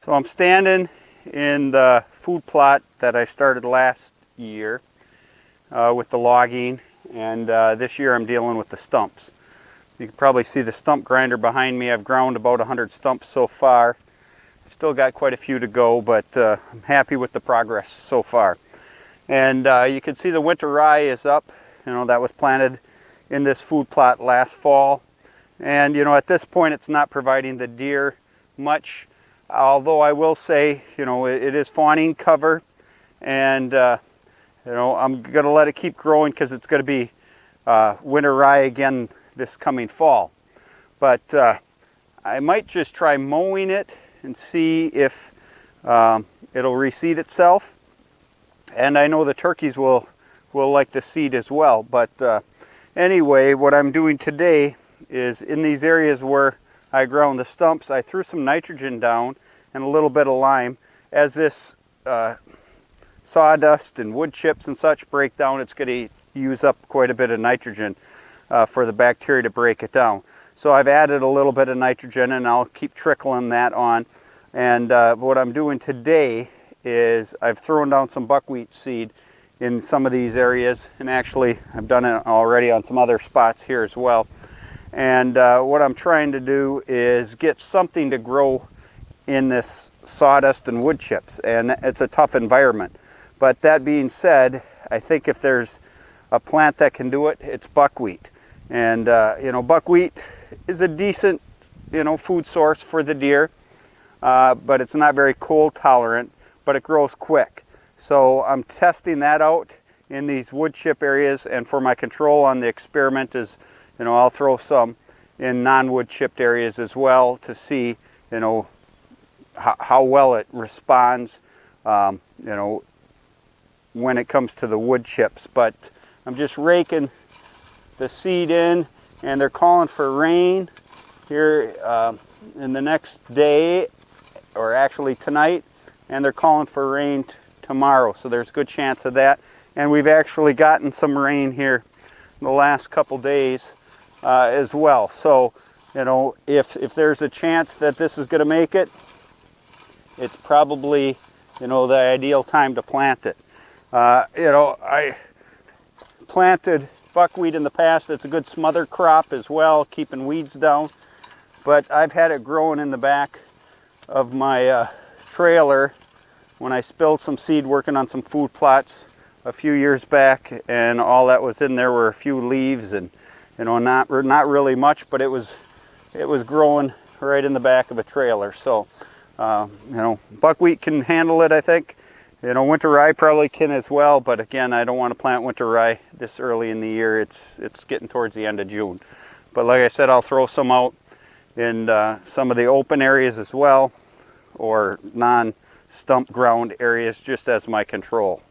So I'm standing in the food plot that I started last year with the logging, and this year I'm dealing with the stumps. You can probably see the stump grinder behind me. I've ground about 100 stumps so far. Still got quite a few to go, but I'm happy with the progress so far. And you can see the winter rye is up. That was planted in this food plot last fall. And at this point it's not providing the deer much. Although I will say, it is fawning cover, and I'm going to let it keep growing because it's going to be winter rye again this coming fall. But I might just try mowing it and see if it'll reseed itself. And I know the turkeys will like the seed as well. But anyway, what I'm doing today is in these areas where I ground the stumps, I threw some nitrogen down and a little bit of lime. As this sawdust and wood chips and such break down, it's going to use up quite a bit of nitrogen for the bacteria to break it down. So I've added a little bit of nitrogen, and I'll keep trickling that on. And what I'm doing today is I've thrown down some buckwheat seed in some of these areas, and actually I've done it already on some other spots here as well. And what I'm trying to do is get something to grow in this sawdust and wood chips, and it's a tough environment. But that being said, I think if there's a plant that can do it, it's buckwheat. And buckwheat is a decent food source for the deer, but it's not very cold tolerant, but it grows quick. So I'm testing that out in these wood chip areas, and for my control on the experiment is I'll throw some in non-wood chipped areas as well to see, how well it responds, when it comes to the wood chips. But I'm just raking the seed in, and they're calling for rain here in the next day, or actually tonight, and they're calling for rain tomorrow. So there's a good chance of that. And we've actually gotten some rain here in the last couple days as well. So, if there's a chance that this is going to make it, it's probably, the ideal time to plant it. I planted buckwheat in the past. It's a good smother crop as well, keeping weeds down. But I've had it growing in the back of my trailer when I spilled some seed working on some food plots a few years back, and all that was in there were a few leaves and not really much, but it was growing right in the back of a trailer. So buckwheat can handle it, I think. Winter rye probably can as well, but again, I don't want to plant winter rye this early in the year. It's getting towards the end of June. But like I said, I'll throw some out in some of the open areas as well, or non-stump ground areas, just as my control.